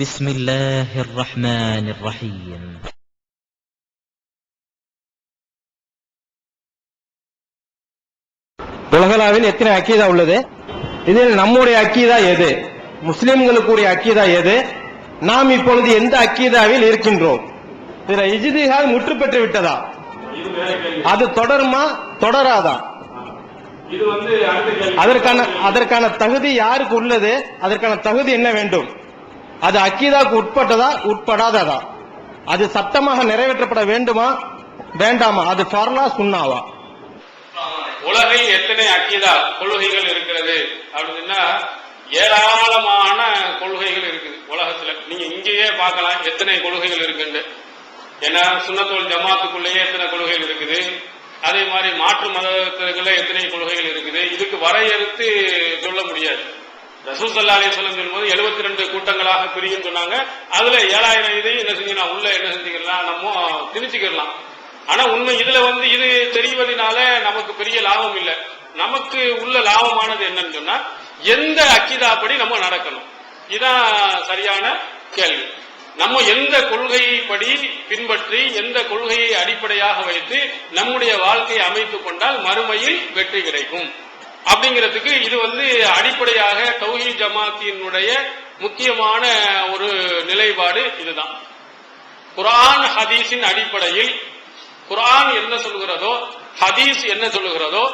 بسم الله الرحمن الرحيم. உலகளாவில் எத்தனை அக்கீதா உள்ளது? இதில் நம்முடைய அக்கீதா எது? முஸ்லிம்களுக்குரிய அக்கீதா எது? நாம் இப்பொழுது எந்த அக்கீதாவில் இருக்கின்றோம்? இதுல இஜ்திஹாத் முற்று பெற்று விட்டதா? அது தொடருமா தொடராதா? அதற்கான தகுதி யாருக்கு உள்ளது? அதற்கான தகுதி என்ன வேண்டும்? அது அக்கீதாவுக்கு உட்பட்டதா உட்படாததா? அது சட்டமாக நிறைவேற்றப்பட வேண்டுமா வேண்டாமா? அது ஃபர்லா சுன்னாவா? உலகில் எத்தனை அக்கீதா கொள்கைகள் இருக்கிறது அப்படின்னா ஏராளமான கொள்கைகள் இருக்குது உலகத்துல. நீங்க இங்கேயே பார்க்கலாம் எத்தனை கொள்கைகள் இருக்குன்னு. ஏன்னா சுன்னத்துல் ஜமாத்துக்குள்ளேயே எத்தனை கொள்கைகள் இருக்குது, அதே மாதிரி மாற்று மதத்துல எத்தனை கொள்கைகள் இருக்குது. இதுக்கு வரையறுத்து சொல்ல முடியாது. ரசூல் ஸல்லல்லாஹு அலைஹி வஸல்லம் சொல்லும்போது 72 கூட்டங்களாக பிரியும் சொன்னாங்க. அதுல 7000 இதையும் என்ன செஞ்சுக்கலாம், உள்ள என்ன செஞ்சுக்கலாம், நம்ம திணிச்சுக்கலாம். ஆனா உண்மை இதுல இது தெரிவதனால நமக்கு பெரிய லாபம் இல்லை. நமக்கு உள்ள லாபமானது என்னன்னு சொன்னா எந்த அக்கீதாப்படி நம்ம நடக்கணும். இதான் சரியான கேள்வி. நம்ம எந்த கொள்கைப்படி பின்பற்றி எந்த கொள்கையை அடிப்படையாக வைத்து நம்முடைய வாழ்க்கையை அமைத்துக் கொண்டால் மறுமையில் வெற்றி கிடைக்கும் அப்படிங்கிறதுக்கு இது அடிப்படையாக தௌஹீத் ஜமாத்தினுடைய முக்கியமான ஒரு நிலைப்பாடு இதுதான். குர்ஆன் ஹதீஸின் அடிப்படையில் குர்ஆன் என்ன சொல்கிறதோ ஹதீஸ் என்ன சொல்லுகிறதோ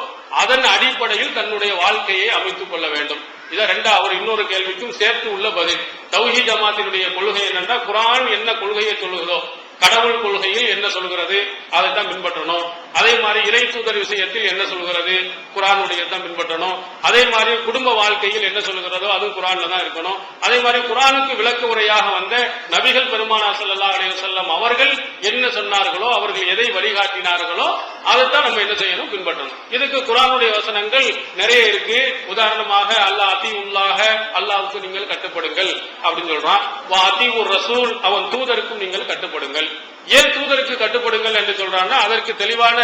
அதன் அடிப்படையில் தன்னுடைய வாழ்க்கையை அமைத்துக் கொள்ள வேண்டும். இதான் அவர் இன்னொரு கேள்விக்கும் சேர்த்து உள்ள பதில். தௌஹீத் ஜமாத்தினுடைய கொள்கை என்னன்னா குர்ஆன் என்ன கொள்கையை சொல்லுகிறதோ கடவுள் கொள்கையில் என்ன சொல்கிறது அதைத்தான் பின்பற்றணும். அதே மாதிரி இறை தூதர் விஷயத்தில் என்ன சொல்கிறது குர்ஆனுடைய தான் பின்பற்றணும். அதே மாதிரி குடும்ப வாழ்க்கையில் என்ன சொல்கிறதோ அது குர்ஆன்ல தான் இருக்கணும். அதே மாதிரி குர்ஆனுக்கு விளக்க உரையாக வந்த நபிகள் பெருமானார் ஸல்லல்லாஹு அலைஹி வஸல்லம் அவர்கள் என்ன சொன்னார்களோ அவர்கள் எதை வழிகாட்டினார்களோ அதைத்தான் நம்ம என்ன செய்யணும், பின்பற்றணும். இதுக்கு குர்ஆனுடைய வசனங்கள் நிறைய இருக்கு. உதாரணமாக அல்லாஹ் அத்தீஉல்லாஹ, அல்லாஹ்வுக்கு நீங்கள் கட்டுப்படுங்கள் அப்படின்னு சொல்றான். வா அத்தீஉர் ரசூல், அவன் தூதருக்கும் நீங்கள் கட்டுப்படுங்கள். ஏன் தூதருக்கு கட்டுப்படுங்கள் என்று சொல்றான்னா அதற்கு தெளிவான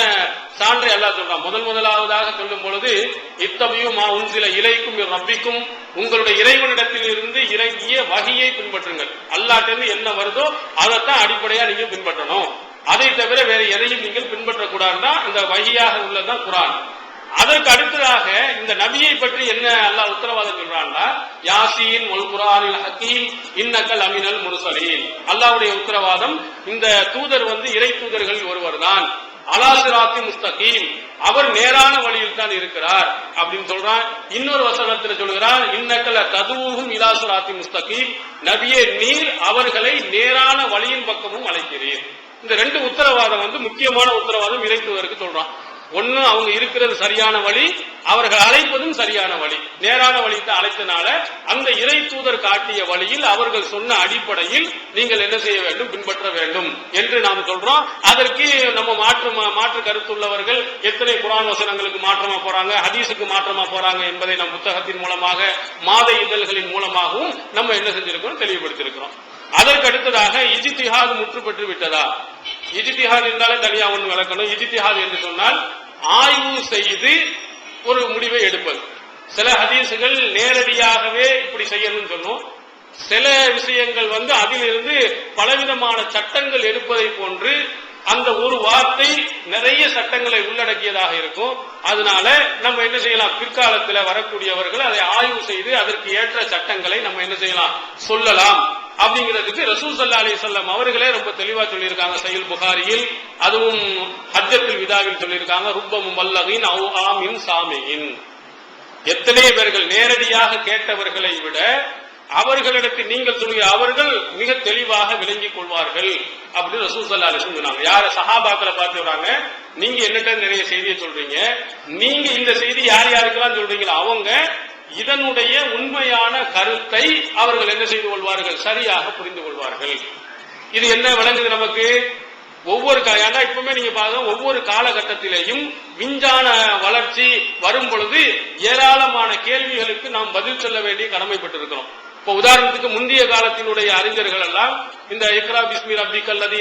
சான்றை அல்லாஹ் சொல்றான். முதலாவதாக சொல்லும் பொழுது இத்தபியு மா உன்சில இலைக்கும் ரப்பிக்கும், உங்களுடைய இறைவனிடத்தில் இருந்து இறங்கிய வஹியை பின்பற்றுங்கள். அல்லாஹ்விலிருந்து என்ன வருதோ அதைத்தான் அடிப்படையா நீங்க பின்பற்றணும். அதை தவிர வேற எதையும் நீங்கள் பின்பற்றக்கூடாதுன்னா இந்த வஹியாக உள்ளதுதான் குர்ஆன். அதற்கு அடுத்ததாக இந்த நபியை பற்றி என்ன அல்லாஹ் உத்தரவாதம் சொல்றான்னா யாசீன் வல் குர்ஆனில் ஹக்கீம் இன்னக்கல் அமினல் முர்சலீன். அல்லாஹ்வுடைய உத்தரவாதம் இந்த தூதர் இறை தூதர்களில் ஒருவர் தான். அலா சிராத்தி முஸ்தகீம், அவர் நேரான வழியில் தான் இருக்கிறார் அப்படின்னு சொல்றான். இன்னொரு வசனத்தில் சொல்கிறார் இன்னக்கல ததுவும் இலா சிராத்தி முஸ்தகீம், நபியே நீர் அவர்களை நேரான வழியின் பக்கமும் அழைக்கிறீர். இந்த ரெண்டு உத்தரவாதம் முக்கியமான உத்தரவாதம் இறை தூதருக்கு சொல்றான். ஒன்னு அவங்க இருக்கிறது சரியான வழி, அவர்கள் அழைப்பதும் சரியான வழி, நேரான வழி தான் அழைத்தனால அந்த இறை தூதர் காட்டிய வழியில் அவர்கள் சொன்ன அடிப்படையில் நீங்கள் என்ன செய்ய வேண்டும், பின்பற்ற வேண்டும் என்று நாம் சொல்றோம். அதற்கு நம்ம மாற்று கருத்துள்ளவர்கள் எத்தனை குர்ஆன் வசனங்களுக்கு மாற்றமா போறாங்க, ஹதீஸுக்கு மாற்றமா போறாங்க என்பதை நம் புத்தகத்தின் மூலமாக மாத இதழ்களின் மூலமாகவும் நம்ம என்ன செஞ்சிருக்கிறோம், தெளிவுபடுத்தியிருக்கிறோம். அதற்கு அடுத்ததாக இஜ்திஹாத் முற்று பெற்று விட்டதா? இஜ்திஹாத் என்றாலே தனியா ஒன்று விளக்கணும். இஜ்திஹாத் என்று சொன்னால் ஆய்வு செய்து ஒரு முடிவை எடுப்பது. சில ஹதீசுகள் நேரடியாகவே இப்படி செய்யணும்னு சொன்னோம். சில விஷயங்கள் அதிலிருந்து பலவிதமான சட்டங்கள் எடுப்பதை போன்று அந்த ஒரு வார்த்தை நிறைய சட்டங்களை உள்ளடக்கியதாக இருக்கும். அதனால நம்ம என்ன செய்யலாம், பிற்காலத்தில் வரக்கூடியவர்கள் அதை ஆய்வு செய்து அதற்கு ஏற்ற சட்டங்களை நம்ம என்ன செய்யலாம், சொல்லலாம் அப்படிங்கிறதுக்கு ரசூல் ஸல்லல்லாஹு அலைஹி வஸல்லம் அவர்களே ரொம்ப தெளிவா சொல்லியிருக்காங்க. சஹீஹ் புகாரியில், அதுவும் ஹஜ்ஜத்துல் விதாவில் சொல்லியிருக்காங்க. ருப்ப முபல்லகின் அவ் ஆமின் சாமியின், எத்தனை பேர்கள் நேரடியாக கேட்டவர்களை விட அவர்களிடத்தில் நீங்கள் சொல்லுங்க அவர்கள் மிக தெளிவாக விளங்கிக் கொள்வார்கள் அப்படின்னு ரசூல் ஸல்லல்லாஹு அலைஹி வஸல்லம் சொன்னாங்க. யார சஹாபாக்களை பார்த்து வராங்க, நீங்க என்னட்ட நிறைய செய்தியை சொல்றீங்க, நீங்க இந்த செய்தி யார் யாருக்கெல்லாம் சொல்றீங்களோ அவங்க இதனுடைய உண்மையான கருத்தை அவர்கள் என்ன செய்து கொள்வார்கள், சரியாக புரிந்து கொள்வார்கள். இது என்ன விளங்குது நமக்கு? ஒவ்வொரு இப்பவுமே நீங்க பாருங்க, ஒவ்வொரு காலகட்டத்திலேயும் விஞ்ஞான வளர்ச்சி வரும் பொழுது ஏராளமான கேள்விகளுக்கு நாம் பதில் சொல்ல வேண்டிய கடமைப்பட்டிருக்கிறோம். இப்ப உதாரணத்துக்கு முந்தைய காலத்தினுடைய அறிஞர்கள் எல்லாம் இந்த இக்ரா பிஸ்மி ரப்பிக்கல் லதீ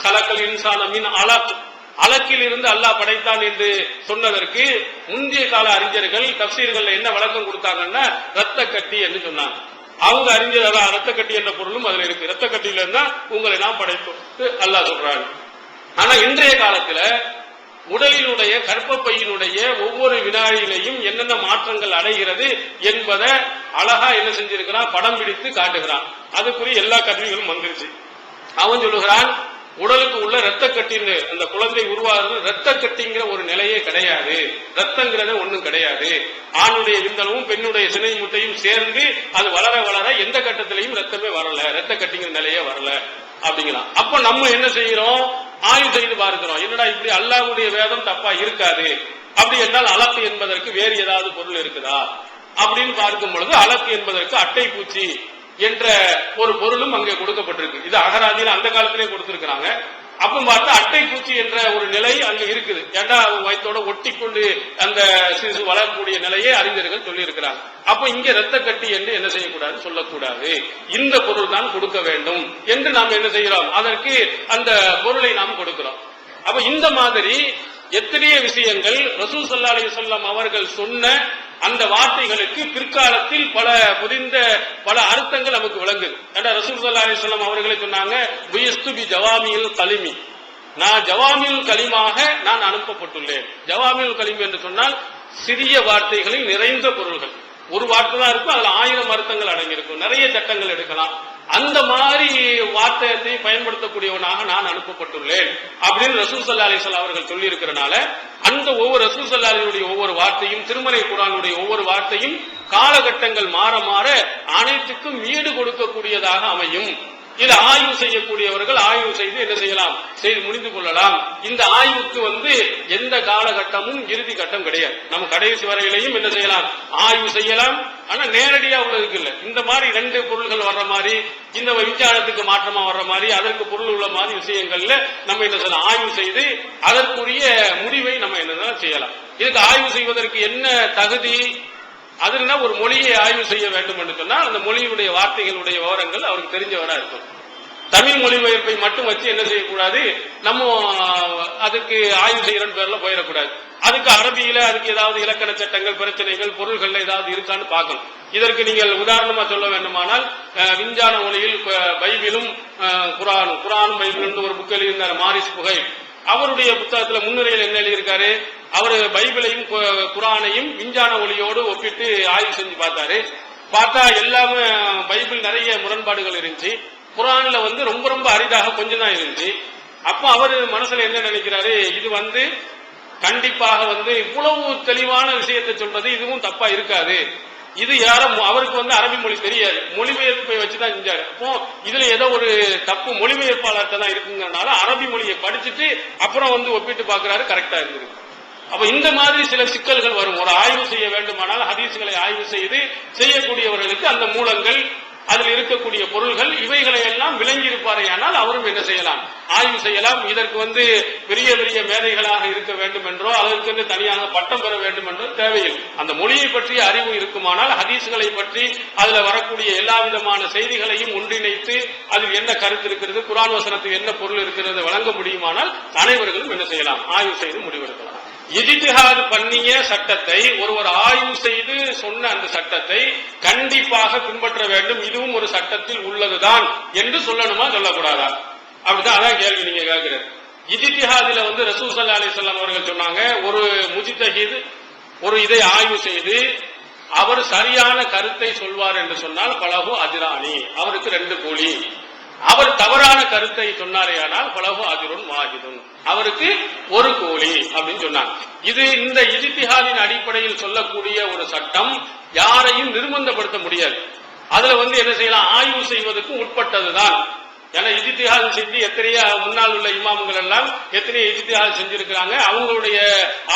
ஹலக்கல் இன்சான மின் அலக், அலக்கில் இருந்து அல்லாஹ் படைத்தான் என்று சொன்னதற்கு முந்தைய கால அறிஞர்கள் தஃசீர்கள் என்ன விளக்கம் கொடுத்தாங்கன்னா ரத்த கட்டி என்று சொன்னாங்க. அவங்க அறிஞ்சதெல்லாம் ரத்த கட்டி என்ற பொருளும் அதுல இருக்கு. ரத்த கட்டியில இருந்தா உங்களை நாம் படைத்தோம் அல்லாஹ் சொல்றாங்க. ஆனா இன்றைய காலத்துல உடலினுடைய கர்ப்பப்பையினுடைய ஒவ்வொரு வினாடியிலையும் என்னென்ன மாற்றங்கள் அடைகிறது என்பதை அழகா என்ன செஞ்சிருக்கிறான், படம் பிடித்து காட்டுகிறான். அதுக்குரிய எல்லா கருவிகளும் வந்துருச்சு. அவன் சொல்லுகிறான், உடலுக்கு உள்ள ரத்த கட்டின்னு அந்த குழந்தை உருவாகிறது ரத்த கட்டிங்கிற ஒரு நிலையே கிடையாது, ரத்தங்கிறத ஒண்ணும் கிடையாது. ஆணுடைய விந்தளவும் பெண்ணுடைய சினை முட்டையும் சேர்ந்து அது வளர வளர எந்த கட்டத்திலையும் ரத்தமே வரல, ரத்த கட்டிங்கிற நிலையே வரல அப்படிங்கிறான். அப்ப நம்ம என்ன செய்யறோம், ஆய்வு செய்து பார்க்கிறோம். என்னடா இப்படி அல்லாஹ்வுடைய வேதம் தப்பா இருக்காது, அப்படி என்றால் அலக்கு என்பதற்கு வேறு ஏதாவது பொருள் இருக்குதா அப்படின்னு பார்க்கும் பொழுது அலக்கு என்பதற்கு அட்டை பூச்சி என்ற ஒரு பொருளும் அங்கே கொடுக்கப்பட்டிருக்கு. இது அகராதியில் அந்த காலத்திலே கொடுத்திருக்கிறாங்க. அப்ப பார்த்தா அட்டை பூச்சி என்ற ஒரு நிலை அங்க இருக்குது. ஏண்டா வயிற்றோட ஒட்டி கொண்டு அந்த சிசு வளரக்கூடிய நிலையை அறிஞர்கள் சொல்லி இருக்கிறாங்க. அப்ப இங்க ரத்த கட்டி என்று என்ன செய்யக்கூடாது, சொல்லக்கூடாது. இந்த பொருள் தான் கொடுக்க வேண்டும் என்று நாம் என்ன செய்கிறோம், அதற்கு அந்த பொருளை நாம் கொடுக்கிறோம். அப்ப இந்த மாதிரி எத்தனைய விஷயங்கள் ரசூல் ஸல்லல்லாஹு அலைஹி வஸல்லம் அவர்கள் சொன்ன அந்த வார்த்தைகளுக்கு பிற்காலத்தில் பல அர்த்தங்கள் நமக்கு விளங்குது. ரசூல் ஸல்லல்லாஹு அலைஹி வஸல்லம் அவர்களே சொன்னாங்க, புயிஸ்து பி ஜவாமில் கலிமி, நான் ஜவாமில் கலிமாக நான் அனுப்பப்பட்டுள்ளேன். ஜவாமில் கலிம் என்று சொன்னால் சிறிய வார்த்தைகளில் நிறைந்த பொருள்கள். ஒரு வார்த்தை தான் இருக்கும், அதுல 1000 அர்த்தங்கள் அடங்கியிருக்கும், நிறைய சட்டங்கள் எடுக்கலாம். அந்த மாதிரி வார்த்தையை பயன்படுத்தக்கூடியவனாக நான் அனுப்பப்பட்டுள்ளேன் அப்படின்னு ரசூல் ஸல்லல்லாஹு அலைஹி வஸல்லம் அவர்கள் சொல்லி இருக்கிறனால அந்த ஒவ்வொரு ரசூல் ஸல்லல்லாஹு அலைஹி வஸல்லம் ஒவ்வொரு வார்த்தையும், திருமறை குர்ஆனுடைய ஒவ்வொரு வார்த்தையும் காலகட்டங்கள் மாற மாற அனைத்துக்கும் ஈடு கொடுக்கக்கூடியதாக அமையும். இதை ஆய்வு செய்யக்கூடியவர்கள் ஆய்வு செய்து என்ன செய்யலாம், செய்து முடிந்து கொள்ளலாம். இந்த ஆய்வுக்கு எந்த காலகட்டமும் இறுதி கட்டம் கிடையாது. நம்ம கடைசி வரையிலையும் என்ன செய்யலாம், ஆய்வு செய்யலாம். ஆனா நேரடியா உள்ளதுக்கு இல்ல. இந்த மாதிரி 2 பொருள்கள் வர்ற மாதிரி, இந்த விஞ்ஞானத்துக்கு மாற்றமா வர்ற மாதிரி, அதற்கு பொருள் உள்ள மாதிரி விஷயங்கள்ல நம்ம என்ன செய்யலாம், ஆய்வு செய்து அதற்குரிய முடிவை நம்ம என்ன செய்யலாம். இதுக்கு ஆய்வு செய்வதற்கு என்ன தகுதி, அதுனா ஒரு மொழியை ஆய்வு செய்ய வேண்டும் என்று சொன்னால் அந்த மொழியுடைய வார்த்தைகளுடைய விவரங்கள் அவருக்கு தெரிஞ்சவரா இருக்கும். தமிழ் மொழிபெயர்ப்பை மட்டும் வச்சு என்ன செய்யக்கூடாது, நம்ம அதுக்கு ஆய்வு செய்யற பேர்ல போயிடக்கூடாது. அதுக்கு அரபியில அதுக்கு ஏதாவது இலக்கண சட்டங்கள், பிரச்சனைகள், பொருள்கள் ஏதாவது இருக்கான்னு பார்க்கணும். இதற்கு நீங்கள் உதாரணமா சொல்ல வேண்டுமானால் விஞ்ஞான மொழியில் பைபிளும் குரானும் பைபிளும் ஒரு புக் எழுதியிருந்தார் மாரிஸ் புகை. அவருடைய புத்தகத்துல முன்னுரையில் என்ன எழுதியிருக்காரு, அவர் பைபிளையும் குரானையும் விஞ்ஞான ஒளியோடு ஒப்பிட்டு ஆய்வு செஞ்சு பார்த்தாரு. பார்த்தா எல்லாமே பைபிள் நிறைய முரண்பாடுகள் இருந்துச்சு, குரான்ல ரொம்ப ரொம்ப அரிதாக கொஞ்சம் தான் இருந்துச்சு. அப்ப அவர் மனசுல என்ன நினைக்கிறாரு, இது கண்டிப்பாக இவ்வளவு தெளிவான விஷயத்தை சொல்றது இதுவும் தப்பா இருக்காது. இது யாரும் அவருக்கு அரபி மொழி தெரியாது, மொழிபெயர்ப்பை வச்சுதான் செஞ்சாரு. அப்போ இதுல ஏதோ ஒரு தப்பு மொழிபெயர்ப்பாளர்கிட்ட தான் இருக்குங்கிறனால அரபி மொழியை படிச்சுட்டு அப்புறம் ஒப்பிட்டு பாக்குறாரு, கரெக்டா இருந்தது. அப்ப இந்த மாதிரி சில சிக்கல்கள் வரும். ஒரு ஆய்வு செய்ய வேண்டுமானால் ஹதீஸ்களை ஆய்வு செய்து செய்யக்கூடியவர்களுக்கு அந்த மூலங்கள், அதில் இருக்கக்கூடிய பொருள்கள், இவைகளை எல்லாம் விளங்கி இருப்பாரையானால் அவரும் என்ன செய்யலாம், ஆய்வு செய்யலாம். இதற்கு பெரிய பெரிய மேதைகளாக இருக்க வேண்டும் என்றோ அதற்கு தனியாக பட்டம் பெற வேண்டும் என்றோ தேவையில்லை. அந்த மொழியை பற்றிய அறிவு இருக்குமானால் ஹதீஸ்களை பற்றி அதுல வரக்கூடிய எல்லா விதமான செய்திகளையும் ஒன்றிணைத்து அதில் என்ன கருத்து இருக்கிறது, குர்ஆன் வசனத்துக்கு என்ன பொருள் இருக்கிறது வழங்க முடியுமானால் அனைவர்களும் என்ன செய்யலாம், ஆய்வு செய்து முடிவெடுக்கலாம். இஜ்திஹாத் பண்ணிய சட்டத்தை ஒருவர் ஆய்வு செய்து சொன்ன அந்த சட்டத்தை கண்டிப்பாக பின்பற்ற வேண்டும், இதுவும் ஒரு சட்டத்தில் உள்ளதுதான் என்று சொல்லணுமா சொல்லக்கூடாதா, அப்படிதான் அதான் கேள்வி நீங்க கேட்கிறது. இஜ்திஹாதுல ரசூல் ஸல்லல்லாஹு அலைஹி வஸல்லம் அவர்கள் சொன்னாங்க, ஒரு முஜ்தஹித் ஒரு இதை ஆய்வு செய்து அவர் சரியான கருத்தை சொல்வார் என்று சொன்னால் பலஹு அஜ்ரானி, அவருக்கு 2 கூலி. அவர் தவறான கருத்தை சொன்னாரேயானால் பலஹு அஜ்ருன் வாஹிதுன், அவருக்கு 1 கூலி அப்படின்னு சொன்னாங்க. இது இந்த இஜ்திஹாதின் அடிப்படையில் சொல்லக்கூடிய ஒரு சட்டம், யாரையும் நிர்பந்தப்படுத்த முடியாது. அதுல என்ன செய்யலாம், ஆய்வு செய்வதற்கு உட்பட்டதுதான். ஏன்னா இஜ்திஹாத் செஞ்சு எத்தனையோ முன்னால் உள்ள இமாம்கள் எல்லாம் எத்தனையோ இஜ்திஹாத் செஞ்சிருக்கிறாங்க, அவங்களுடைய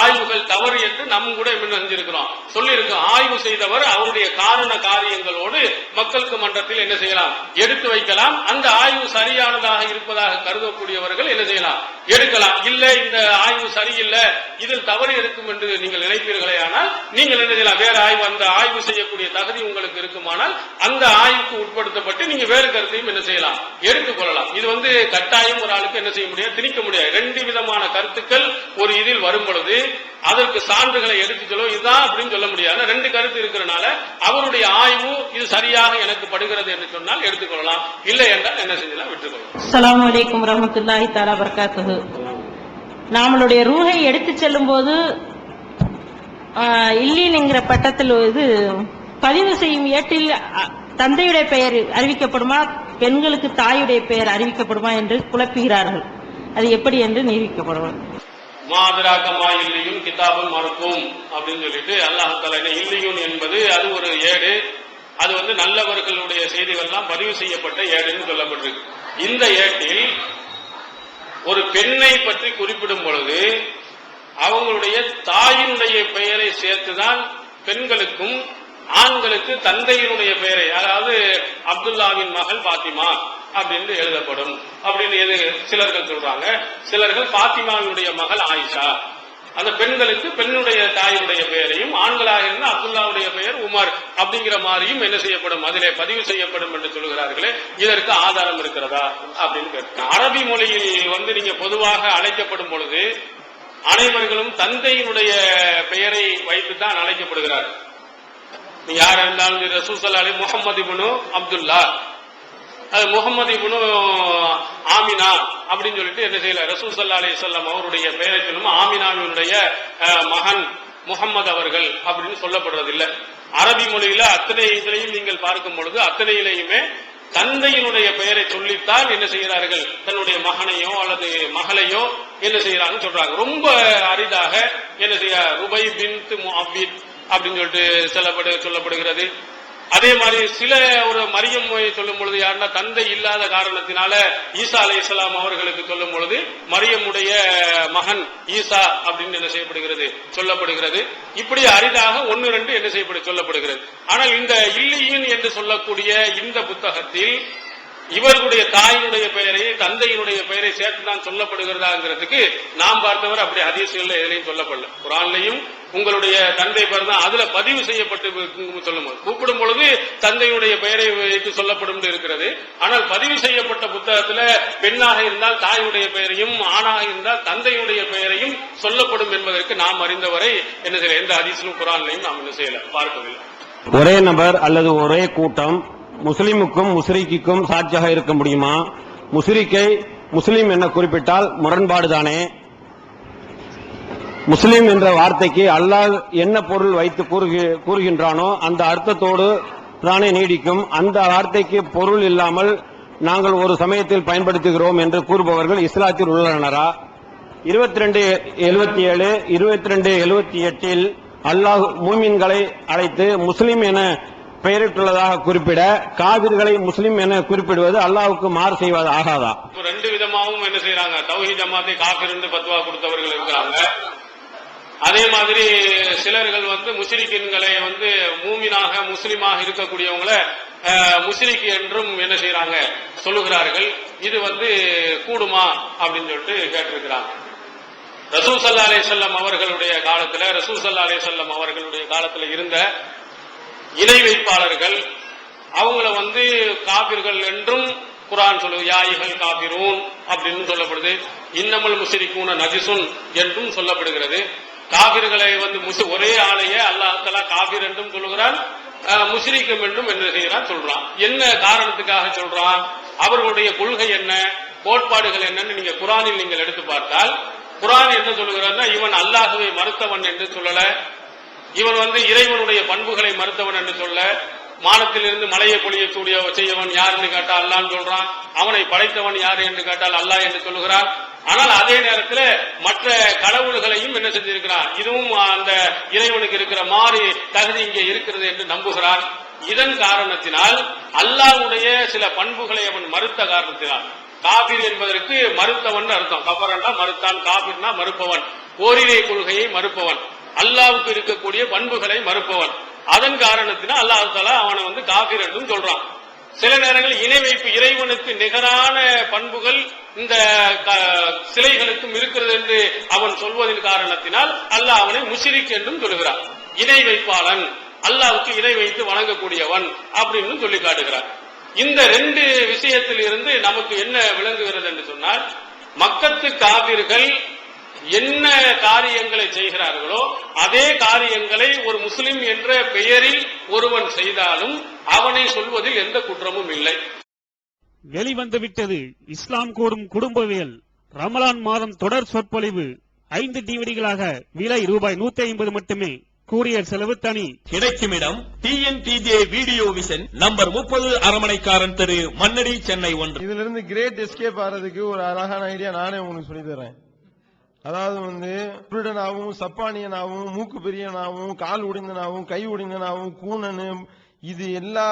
ஆய்வுகள் தவறு என்று நம்ம கூட என்ன செஞ்சிருக்கிறோம், சொல்லியிருக்கோம். ஆய்வு செய்தவர் அவருடைய காரண காரியங்களோடு மக்களுக்கு மன்றத்தில் என்ன செய்யலாம், எடுத்து வைக்கலாம். அந்த ஆய்வு சரியானதாக இருப்பதாக கருதக்கூடியவர்கள் என்ன செய்யலாம், எடுக்கலாம். இல்ல இந்த ஆய்வு சரியில்லை, இதில் தவறு இருக்கும் என்று நீங்கள் நினைப்பீர்களே, ஆனால் நீங்கள் என்ன செய்யலாம், வேற ஆய்வு, அந்த ஆய்வு செய்யக்கூடிய தகுதி உங்களுக்கு இருக்குமானால் அந்த ஆய்வுக்கு உட்படுத்தப்பட்டு நீங்க வேறு கருத்தையும் என்ன செய்யலாம், எடுத்துக்கொள்ளலாம். இது கட்டாயம் ஒரு ஆளுக்கு என்ன செய்ய முடியாது, திணிக்க முடியாது. ரெண்டு விதமான கருத்துக்கள் ஒரு இதில் வரும் பொழுது அதற்கு சான்றுகளை எடுத்து சொல்ல இதுதான் அப்படின்னு சொல்ல முடியாது. ரெண்டு கருத்து இருக்கிறனால அவருடைய ஆய்வு இது சரியாக எனக்கு படுகிறது என்று சொன்னால் எடுத்துக்கொள்ளலாம், இல்லை என்றால் என்ன செஞ்சலாம், விட்டுக்கொள்ளலாம். அஸ்ஸலாமு அலைக்கும் வரஹ்மத்துல்லாஹி தஆலா பரக்காத்துஹு. நம்மளுடைய ரூஹை எடுத்து செல்லும் போது இல்லீன் என்கிற பட்டத்தில் பதிவு செய்யும் ஏட்டில் தந்தையுடைய பெயர் அறிவிக்கப்படுமா, பெண்களுக்கு தாயுடைய பெயர் அறிவிக்கப்படுமா என்று குழப்புகிறார்கள். அது எப்படி என்று நிரூபிக்கப்படும்? மாதராக்கமா இல்லையும் கிதாபும் மறுக்கும் அப்படின்னு சொல்லிட்டு அல்லாஹ் தஆலா இல்லையும் என்பது அது ஒரு ஏடு, அது நல்லவர்களுடைய செய்திகள்லாம் பதிவு செய்யப்பட்ட ஏடுன்னு சொல்லப்பட்டிருக்கு. இந்த ஏட்டில் ஒரு பெண்ணை பற்றி குறிப்பிடும் பொழுது அவங்களுடைய தாயினுடைய பெயரை சேர்த்துதான் பெண்களுக்கும் ஆண்களுக்கு தந்தையினுடைய பெயரை, அதாவது அப்துல்லாவின் மகள் பாத்திமா அப்படின்னு எழுதப்படும் அப்படின்னு சிலர்கள் சொல்றாங்க. சிலர்கள் பாத்திமாவினுடைய மகள் ஆயிஷா, அந்த பெண்களுக்கு பெண்ணுடைய தாயினுடைய பெயரையும், ஆண்களாக இருந்தால் அப்துல்லாவுடைய பெயர் உமர் அப்படிங்கிற மாதிரியும் என்ன செய்யப்படும், அதிலே பதிவு செய்யப்படும் என்று சொல்கிறார்களே, இதற்கு ஆதாரம் இருக்கிறதா அப்படின்னு கேட்டு. அரபி மொழியில் நீங்க பொதுவாக அழைக்கப்படும் பொழுது அனைவர்களும் தந்தையினுடைய பெயரை வைத்துத்தான் அழைக்கப்படுகிறார். நீ யார் இருந்தாலும் ரசூல் ஸல்லல்லாஹு அலைஹி முஹம்மது இப்னு அப்துல்லா, அது முகமது இப்னு ஆமினா அப்படின்னு சொல்லிட்டு என்ன செய்யல, ரசூல் ஸல்லல்லாஹு அலைஹி வஸல்லம் அவருடைய பெயரை சொல்லும் ஆமினாவினுடைய மகன் முகம்மது அவர்கள் அப்படின்னு சொல்லப்படுறதில்லை. அரபி மொழியில அத்தனை இதிலையும் நீங்கள் பார்க்கும் பொழுது அத்தனையிலையுமே தந்தையினுடைய பெயரை சொல்லித்தான் என்ன செய்கிறார்கள், தன்னுடைய மகனையோ அல்லது மகளையோ என்ன செய்யறாங்கன்னு சொல்றாங்க. ரொம்ப அரிதாக என்ன செய்ய ருபை பின்த் முஅவ்வித் அப்படின்னு சொல்லிட்டு சொல்லப்படுகிறது. அதே மாதிரி சில ஒரு மரியம் சொல்லும் பொழுது யாருன்னா தந்தை இல்லாத காரணத்தினால ஈசா அலைஹிஸ்ஸலாம் அவர்களுக்கு சொல்லும் பொழுது மரியமுடைய மகன் ஈசா அப்படின்னு என்ன செய்யப்படுகிறது, சொல்லப்படுகிறது. இப்படி அரிதாக ஒன்னு ரெண்டு என்ன சொல்லப்படுகிறது. ஆனால் இந்த இல்லியின் என்று சொல்லக்கூடிய இந்த புத்தகத்தில் இவர்களுடைய தாயினுடைய பெயரை தந்தையினுடைய பெயரை சேர்த்துதான் சொல்லப்படுகிறதாங்கிறதுக்கு நாம் பார்த்தவர் அப்படி ஹதீஸ்கள்ல எதிலையும் சொல்லப்படல. குர்ஆன்லயும் உங்களுடைய தந்தை பெயர் தான் அதுல பதிவு செய்யப்பட்டு சொல்லும் கூப்பிடும் பொழுது தந்தையுடைய பெயரை வைத்து சொல்லப்படும் இருக்கிறது. ஆனால் பதிவு செய்யப்பட்ட புத்தகத்துல பெண்ணாக இருந்தால் தாயுடைய பெயரையும், ஆணாக இருந்தால் தந்தையுடைய பெயரையும் சொல்லப்படும் என்பதற்கு நாம் அறிந்தவரை என்ன செய்யல, எந்த ஹதீஸிலும் குர்ஆன்லயும் நாம் என்ன செய்யல, பார்க்கவில்லை. ஒரே நபர் அல்லது ஒரே கூட்டம் முஸ்லிமுக்கும் முஸ்ரிக்குக்கும் சாட்சியாக இருக்க முடியுமா? முஸ்ரிக்கை முஸ்லிம் என குறிப்பிட்டால் முரண்பாடுதானே? முஸ்லிம் என்ற வார்த்தைக்கு அல்லாஹ் என்ன பொருள் வைத்து கூறுகின்றானோ அந்த அர்த்தத்தோடு தானே நீடிக்கும். அந்த வார்த்தைக்கு பொருள் இல்லாமல் நாங்கள் ஒரு சமயத்தில் பயன்படுத்துகிறோம் என்று கூறுபவர்கள் இஸ்லாத்தில் உள்ளனரா? 22:77 22:78 அல்லாஹ் மூமின்களை அழைத்து முஸ்லிம் என பெயரிட்டுள்ளதாக குறிப்பிட காபிர்களை முஸ்லிம் என குறிப்பிடுவது அல்லாஹ்வுக்கு மாறு செய்வது ஆகாதா? ரெண்டு விதமாகவும் என்ன செய்யறாங்க, தௌஹீத் ஜமாத்தை காபிர் என்று பத்வா கொடுத்தவர்கள் இருக்கிறாங்க. அதே மாதிரி சிலர்கள் முஸ்லிம்களை மூமினாக முஸ்லிமாக இருக்கக்கூடியவங்களை முஸ்லிக் என்றும் என்ன செய்யறாங்க, சொல்லுகிறார்கள். இது கூடுமா அப்படின்னு சொல்லிட்டு கேட்டிருக்கிறாங்க. ரசூல் ஸல்லல்லாஹு அலைஹி வஸல்லம் அவர்களுடைய காலத்துல இருந்த இணை வைப்பாளர்கள் அவங்கள காபிர்கள் என்றும் குர்ஆன் சொல்லுது, யாயிகள் காபிரூன் அப்படின்னு சொல்லப்படுது. இன்னமல் முஸ்ரிகூன நஜிசுன் என்றும் சொல்லப்படுகிறது. காபிர்களை ஒரே ஆளையே அல்லாஹ் தஆலா காபிர் என்றும் சொல்லுகிறான், முஸ்ரிக்கும் என்றும் என்ன செய்யறான் சொல்றான். என்ன காரணத்துக்காக சொல்றான், அவர்களுடைய கொள்கை என்ன, கோட்பாடுகள் என்னன்னு நீங்க குர்ஆனில் நீங்கள் எடுத்து பார்த்தால் குர்ஆன் என்ன சொல்லுகிறான்னா, இவன் அல்லாஹ்வை மறுத்தவன் என்று சொல்லல, இவன் இறைவனுடைய பண்புகளை மறுத்தவன் என்று சொல்ல, மானத்திலிருந்து மலையை பொழியக்கூடிய செய்யவன் யார் என்று கேட்டால் அல்லாஹ்னு சொல்றான், அவனை படைத்தவன் யார் என்று கேட்டால் அல்லாஹ் என்று சொல்லுகிறான். ஆனால் அதே நேரத்தில் மற்ற கடவுள்களையும் என்ன செஞ்சிருக்கிறான், இதுவும் அந்த இறைவனுக்கு இருக்கிற மாறி தகுதி இங்கே இருக்கிறது என்று நம்புகிறான். இதன் காரணத்தினால் அல்லாஹ்வுடைய சில பண்புகளை அவன் மறுத்த காரணத்தினால், காபிர் என்பதற்கு மறுத்தவன் அர்த்தம். கஃபரன்னா மறுத்தான், காபிர்னா மறுப்பவன், ஓரிரை கொள்கையை மறுப்பவன், அல்லாஹ்வுக்கு இருக்கக்கூடிய பண்புகளை மறுப்பவன். அதன் காரணத்தினால் அல்லாஹ் தஆலா அவனை காபிர் என்றும் சொல்றான். சில நேரங்களில் இணை வைப்பு இறைவனுக்கு நிகரான பண்புகள் இந்த சிலைகளுக்கும் இருக்கிறது என்று அவன் சொல்வதன் காரணத்தினால் அல்லாஹ் அவனை முஷ்ரிக் என்றும் சொல்கிறான். இணை வைப்பாளன், அல்லாஹ்வுக்கு இணை வைத்து வணங்கக்கூடியவன் அப்படின்னு சொல்லி காட்டுகிறார். இந்த ரெண்டு விஷயத்தில் இருந்து நமக்கு என்ன விளங்குகிறது என்று சொன்னால், மக்கத்து காபிர்கள் என்ன காரியங்களை செய்கிறார்களோ அதே காரியங்களை ஒரு முஸ்லிம் என்ற பெயரில் ஒருவன் செய்தாலும் அவனை சொல்வதில் எந்த குற்றமும் இல்லை. வெளிவந்துவிட்டது இஸ்லாம் கூறும் குடும்பவியல் ரமலான் மாதம் தொடர் சொற்பொழிவு 5 டிவிடிகளாக விலை ரூபாய் 150 மட்டுமே. கூரியர் செலவு தனி. கிடைக்கும் இடம் TNTJ வீடியோ விஷன் நம்பர் 30 அரமனைக்காரன் தெரு, மண்ணடி, சென்னை 1. இதுல இருந்து கிரேட் எஸ்கேப் ஆறதுக்கு ஒரு அழகான ஐடியா நானே உங்களுக்கு சொல்லி தரேன். அதாவது குருடனாகவும் சப்பானியனாகவும் மூக்கு பெரியனாகவும் கால் உடைந்தனாகவும் கை உடைந்தனாகவும் கூணனு இது எல்லா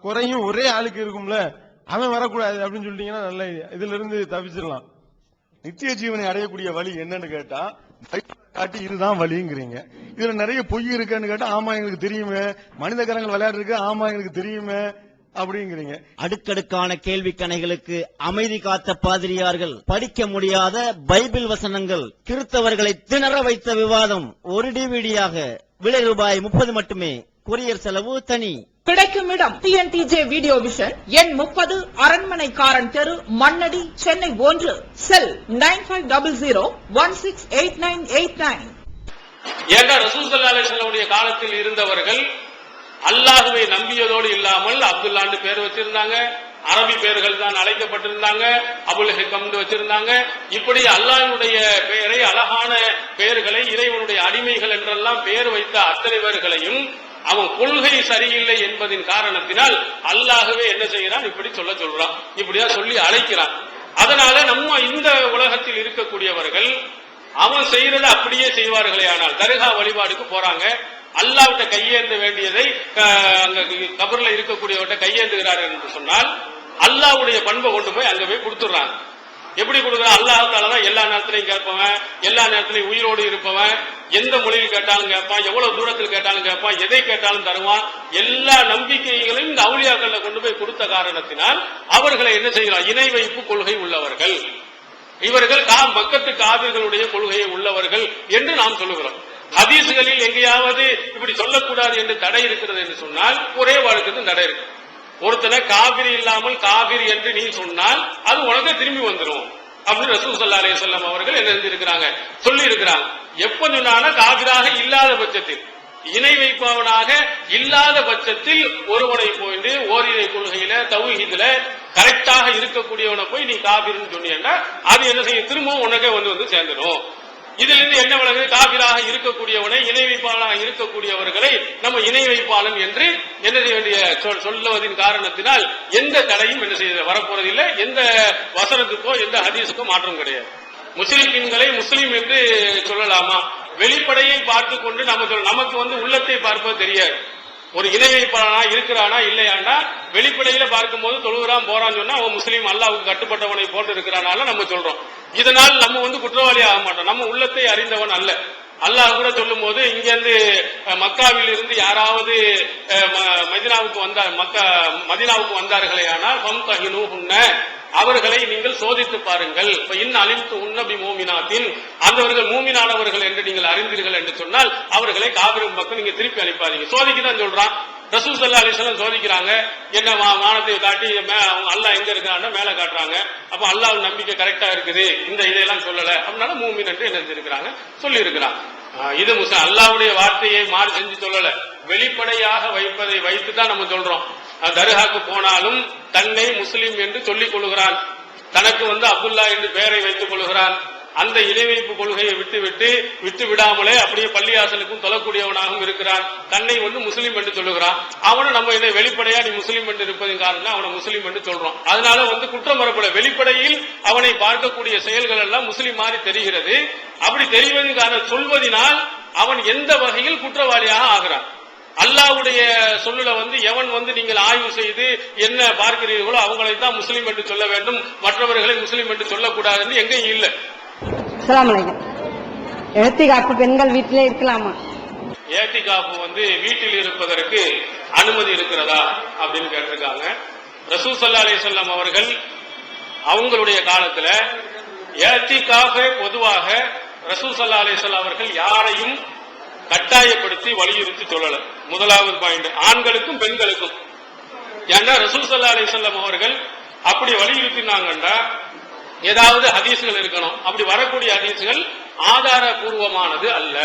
குறையும் ஒரே ஆளுக்கு இருக்கும்ல, அவன் வரக்கூடாது அப்படின்னு சொல்லிட்டீங்கன்னா நல்ல ஐடியா. இதுல இருந்து தப்பிச்சிடலாம். நித்திய ஜீவனை அடையக்கூடிய வழி என்னன்னு கேட்டா காட்டி இதுதான் வழிங்கிறீங்க. இதுல நிறைய பொய் இருக்குன்னு கேட்டா ஆமா எங்களுக்கு தெரியுமே, மனித கரங்கள் விளையாடு இருக்கு ஆமா எங்களுக்கு தெரியுமே அப்படிங்கிறீங்க. அடுக்கடுக்கான கேள்வி கணைகளுக்கு அமைதி காத்த பாதிரியார்கள், படிக்க முடியாத பைபிள் வசனங்கள், கிறிஸ்தவர்களை திணற வைத்த விவாதம் ஒரு டிவிடியாக விலை ரூபாய் 30 மட்டுமே. கொரியர் செலவு தனி. கிடைக்கும் இடம் TNTJ வீடியோ விஷன் எண் 30 அரண்மனைக்காரன் தெரு, மண்ணடி, சென்னை 1. செல் 9500168989. ஏன்னா ரசூல் ஸல்லல்லாஹு அலைஹி வஸல்லம் காலத்தில் இருந்தவர்கள் அல்லாஹ்வை நம்பியதோடு இல்லாமல் அப்துல்லான்னு பேர் வச்சிருந்தாங்க, அரபி பெயர்கள் தான் அழைக்கப்பட்டிருந்தாங்க, அபுல் ஹிகம் வச்சிருந்தாங்க. இப்படி அல்லாஹ்வுடைய பெயரை, அழகான பெயர்களை, இறைவனுடைய அடிமைகள் என்றெல்லாம் பெயர் வைத்த அத்தனை பேர்களையும் அவன் கொள்கை சரியில்லை என்பதின் காரணத்தினால் அல்லாஹ்வே என்ன செய்யறான், இப்படி சொல்றான், இப்படியா சொல்லி அழைக்கிறான். அதனால நம்ம இந்த உலகத்தில் இருக்கக்கூடியவர்கள் அவன் செய்யறதை அப்படியே செய்வார்களே. ஆனால் தர்கா வழிபாடுக்கு போறாங்க, அல்லாஹ்விட்ட கையேந்த வேண்டியதை கபர்ல இருக்கக்கூடியவர்கிட்ட கையேந்துகிறார்கள் என்று சொன்னால் அல்லாஹ்வுடைய பண்பை கொண்டு போய் அங்க போய் கொடுத்துடுறாங்க. எப்படி கொடுக்குறான்? அல்லாஹ்வுத்தாலதான் எல்லா நேரத்திலையும் கேட்பவன், எல்லா நேரத்திலையும் உயிரோடு இருப்பவன், எந்த மொழியில் கேட்டாலும் கேட்பான், எவ்வளவு தூரத்தில் கேட்டாலும் கேட்பான், எதை கேட்டாலும் தருவான். எல்லா நம்பிக்கைகளையும் இந்த அவுலியாக்கள்ல கொண்டு போய் கொடுத்த காரணத்தினால் அவர்களை என்ன செய்யலாம், இணை வைப்பு கொள்கை உள்ளவர்கள், இவர்கள் மக்கத்து காவிர்களுடைய கொள்கையை உள்ளவர்கள் என்று நாம் சொல்லுகிறோம். ஹதீசுகளில் எங்கேயாவது இப்படி சொல்லக்கூடாது என்று தடை இருக்கிறது என்று சொன்னால் ஒரே வாழ்க்கை தடை இருக்கு. ஒருத்தனை காவிரி இல்லாமல் காவிரி என்று நீ சொன்னால் அது உனக்கு திரும்பி வந்துடும் அப்படின்னு ரசூல் ஸல்லல்லாஹு அலைஹி வஸல்லம் அவர்கள் என்ன செஞ்சிருக்கிறாங்க, சொல்லி இருக்கிறாங்க. எப்ப சொன்னா காவிராக இல்லாத பட்சத்தில், இணை வைப்பவனாக இல்லாத பட்சத்தில் ஒருவனை போயிட்டு ஓரிரை கொள்கையில தௌஹீதுல கரெக்டாக இருக்கக்கூடியவனை போய் நீ காபிர்னு சொன்னீங்கன்னா அது என்ன செய்யும், திரும்பவும் உனக்கே வந்து சேர்ந்துடும். இதுல இருந்து என்ன விளங்குது, காபிராக இருக்கக்கூடியவனை, இணை வைப்பாளனாக இருக்கக்கூடியவர்களை நம்ம இணை வைப்பாளன் என்று என்ன செய்ய வேண்டிய சொல்லுவதின் காரணத்தினால் எந்த தடையும் என்ன செய்ய வரப்போறதில்லை. எந்த வசனத்துக்கோ எந்த ஹதீஸுக்கோ மாற்றம் கிடையாது. முஸ்லிம்களை முஸ்லிம் என்று சொல்லலாமா? வெளிப்படையை பார்த்து கொண்டு நமக்கு உள்ளத்தை பார்ப்பது தெரியாது. ஒரு இணை வைப்பாளனா இருக்கிறானா இல்லையாண்டா வெளிப்படையில பார்க்கும்போது தொழுகிறான் போறான்னு சொன்னா அவன் முஸ்லீம், அல்லாஹ்வுக்கு கட்டுப்பட்டவனை போன்று இருக்கிறானால நம்ம சொல்றோம். இதனால் நம்ம குற்றவாளி ஆக மாட்டோம். நம்ம உள்ளத்தை அறிந்தவன் அல்ல. அல்லாஹ் கூட சொல்லும் போது இங்க இருந்து மக்காவில் இருந்து யாராவது மதீனாவுக்கு வந்தார்களே ஆனால் அவர்களை நீங்கள் சோதித்து பாருங்கள். அந்தவர்கள் மூமினானவர்கள் என்று நீங்கள் அறிந்தீர்கள் என்று சொன்னால் அவர்களை காபிர் மக்கள் நீங்க திருப்பி அனுப்பாதீங்க. சோதிக்கதான் சொல்றான். ரசூல் ஸல்லல்லாஹு அலைஹி வஸல்லம் சோதிக்கிறாங்க. என்ன வானத்தை காட்டி அல்லாஹ் எங்க இருக்கான்னு மேல காட்டுறாங்க. அப்ப அல்லாஹ் நம்பிக்கை கரெக்டா இருக்குது, இந்த இதையெல்லாம் சொல்லல, அதனால மூமின் என்று என்ன செஞ்சிருக்கிறாங்க, சொல்லி இருக்கிறாங்க. இது அல்லாஹ்வுடைய வார்த்தையை மாறி செஞ்சு சொல்லல, வெளிப்படையாக வைப்பதை வைத்துதான் நம்ம சொல்றோம். தர்காக்கு போனாலும் தன்னை முஸ்லிம் என்று சொல்லிக் கொள்கிறான், தனக்கு அப்துல்லா என்று பெயரை வைத்துக் கொள்கிறான். அந்த இணை வைப்பு கொள்கையை விட்டு விடாமலே அப்படியே பள்ளியாசலுக்கும் தொழக்கூடியவனாகவும் இருக்கிறான். தன்னை முஸ்லீம் என்று சொல்லுகிறான். அவனை நம்ம இதை வெளிப்படையா நீ முஸ்லீம் என்று இருப்பதன் காரணம் அவனை முஸ்லீம் என்று சொல்றோம். அதனால குற்றம் வரப்பட வெளிப்படையில் அவனை பார்க்கக்கூடிய செயல்கள் எல்லாம் முஸ்லீம் மாதிரி தெரிகிறது. அப்படி தெரிவதன் காரணம் சொல்வதனால் அவன் எந்த வகையில் குற்றவாளியாக ஆகிறான். அல்லாஹ்வுடைய சொல்லுல எவன் நீங்கள் ஆய்வு செய்து என்ன பார்க்கிறீர்களோ அவங்களை தான் முஸ்லீம் என்று சொல்ல வேண்டும், மற்றவர்களை முஸ்லீம் என்று சொல்லக்கூடாது என்று எங்கேயும் இல்லை. அஸ்ஸலாமு அலைக்கும். எழுத்திகாப்பு பெண்கள் வீட்டிலே இருக்கலாமா? ஏத்திகாப்பு வீட்டில் இருப்பதற்கு அனுமதி இருக்கிறதா அப்படின்னு கேட்டிருக்காங்க. ரசூல் ஸல்லல்லாஹு அலைஹி வஸல்லம் அவர்கள் அவங்களுடைய காலத்துல ஏத்திகாஃபை பொதுவாக ரசூல் ஸல்லல்லாஹு அலைஹி வஸல்லம் அவர்கள் யாரையும் கட்டாயப்படுத்தி வலியுறுத்தி சொல்லல. முதலாவது பாயிண்ட், ஆண்களுக்கும் பெண்களுக்கும். ஏன்னா ரசூல் ஸல்லல்லாஹு அலைஹி வஸல்லம் அவர்கள் அப்படி வலியுறுத்தினாங்கன்னா ஏதாவது ஹதீஸ்கள் இருக்கணும். அப்படி வரக்கூடிய ஹதீஸ்கள் ஆதாரபூர்வமானது அல்ல,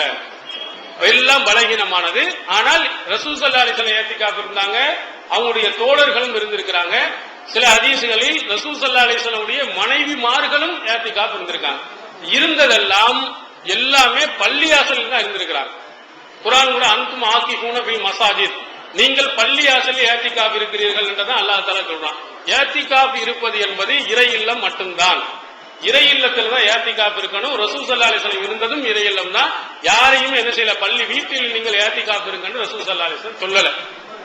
எல்லாம் பலகீனமானது. ஆனால் ரசூல் ஸல்லல்லாஹு அலைஹி வஸல்லம் ஏத்திகாஃப் இருந்தாங்க, அவங்களுடைய தோழர்களும் இருந்திருக்கிறாங்க. சில ஹதீஸ்களில் ரசூல் ஸல்லல்லாஹு அலைஹி வஸல்லம் மனைவிமார்களும் ஏத்திகாஃப் இருந்திருக்காங்க. இருந்ததெல்லாம் எல்லாமே பள்ளியாசல் தான் இருந்திருக்கிறாங்க. குர்ஆன் கூட அன்தும் ஆகிஃபூன ஃபில் மசாஜித், நீங்கள் பள்ளியாசல் ஏத்திகாஃப் இருக்கிறீர்கள் என்றதான் அல்லாஹ் தஆலா சொல்றான். ஏத்திகாஃப் இருப்பது என்பது இறை இல்லம் மட்டும்தான். இறை இல்லத்தில் தான் ஏத்திகாஃப் இருக்கணும். ரசூல் ஸல்லல்லாஹு அலைஹி வஸல்லம் இருந்ததும் இறை இல்லம் தான். யாரையும் என்ன செய்யல, பள்ளி வீட்டில் நீங்கள் ஏத்திகாஃப் இருங்கன்னு ரசூல் ஸல்லல்லாஹு அலைஹி வஸல்லம் சொல்லல.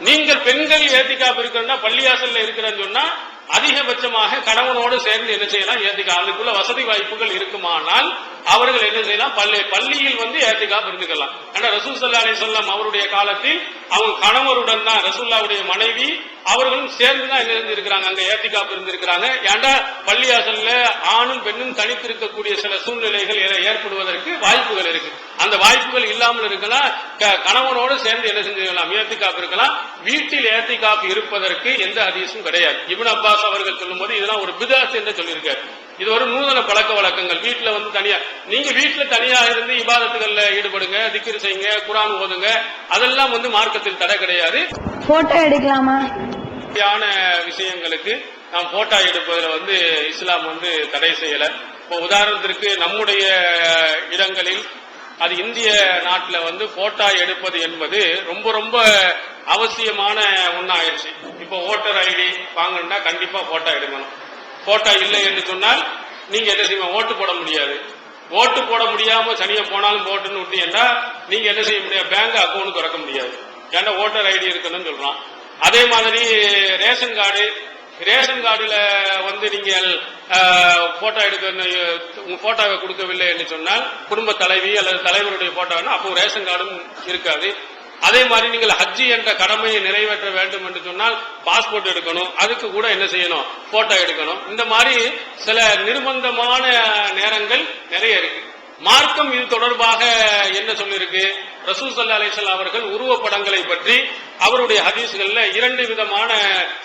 நீங்கள் பெண்கள் ஏத்திகாஃப் இருக்கணும்னா பள்ளியாசல்ல இருக்கிறேன்னு சொன்னா அதிகபட்சமாக கணவனோடு சேர்ந்து என்ன செய்யலாம், ஏத்திகாஃப். அதுக்குள்ள வசதி வாய்ப்புகள் இருக்குமானால் அவர்கள் என்ன செய்யலாம், பள்ளியில் ஏத்திகாஃப் இருந்துக்கலாம். ஆனா ரசூல் ஸல்லல்லாஹு அலைஹி வஸல்லம் அவருடைய காலத்தில் அவங்க கணவருடன் தான், ரசூலுல்லாஹ்வுடைய மனைவி அவர்களும் சேர்ந்து தான் என்ன செஞ்சிருக்கிறாங்க, அங்க ஏத்திகாஃப் இருந்திருக்கிறாங்க. ஏண்டா பள்ளியாசல்ல ஆணும் பெண்ணும் தனித்திருக்கக்கூடிய சில சூழ்நிலைகள் ஏற்படுவதற்கு வாய்ப்புகள் இருக்கு. அந்த வாய்ப்புகள் இல்லாமல் இருக்கலாம், கணவனோடு சேர்ந்து என்ன செஞ்சிருக்கலாம், ஏத்திகாஃப் இருக்கலாம். வீட்டில் ஏத்திகாஃப் இருப்பதற்கு எந்த ஹதீஸும் கிடையாது. இப்னு அப்பாஸ் அவர்கள் சொல்லும் போது இதெல்லாம் ஒரு பித்அத் என்று சொல்லியிருக்காரு. இது ஒரு நூதன பழக்க வழக்கங்கள். வீட்டுல தனியா, நீங்க வீட்டுல தனியா இருந்து இபாதத்துகள்ல ஈடுபடுங்க, திக்ர் செய்யுங்க, குர்ஆன் ஓதுங்க, அதெல்லாம் மார்க்கத்தில் தடை கிடையாது. போட்டோ எடுக்கலாமா? விஷயங்களுக்கு நாம் போட்டோ எடுப்பதில் இஸ்லாம் தடை செய்யல. இப்போ உதாரணத்திற்கு நம்முடைய இடங்களில், அது இந்திய நாட்டில் போட்டோ எடுப்பது என்பது ரொம்ப ரொம்ப அவசியமான ஒன்னாயிருச்சு. இப்போ ஓட்டர் ஐடி வாங்கணும்னா கண்டிப்பா போட்டோ எடுக்கணும். போட்டோ இல்லை என்று சொன்னால் நீங்க என்ன செய்ய, ஓட்டு போட முடியாது. ஓட்டு போட முடியாம தனியா போனாலும் போட்டுன்னு விட்டீங்கன்னா நீங்க என்ன செய்ய முடியாது, பேங்க் அக்கௌண்ட் திறக்க முடியாது. ஏன்னா ஓட்டர் ஐடி இருக்கணும்னு சொல்றான். அதே மாதிரி ரேஷன் கார்டுல நீங்கள் போட்டோ எடுக்க, உங்க போட்டோவை கொடுக்கவில்லை என்று சொன்னால் குடும்ப தலைவி அல்லது தலைவருடைய போட்டோன்னா அப்போ ரேஷன் கார்டும் இருக்காது. அதே மாதிரி நீங்கள் ஹஜ்ஜி என்ற கடமையை நிறைவேற்ற வேண்டும் என்று சொன்னால் பாஸ்போர்ட் எடுக்கணும், அதுக்கு கூட என்ன செய்யணும், போட்டோ எடுக்கணும். இந்த மாதிரி சில நிர்பந்தமான நேரங்கள் நிறைய இருக்கு. மார்க்கம் இது தொடர்பாக என்ன சொல்லிருக்கு, ரசூல் ஸல்லல்லாஹு அலைஹி வஸல்லம் அவர்கள் உருவப்படங்களை பற்றி அவருடைய ஹதீஸ்கள்ல இரண்டு விதமான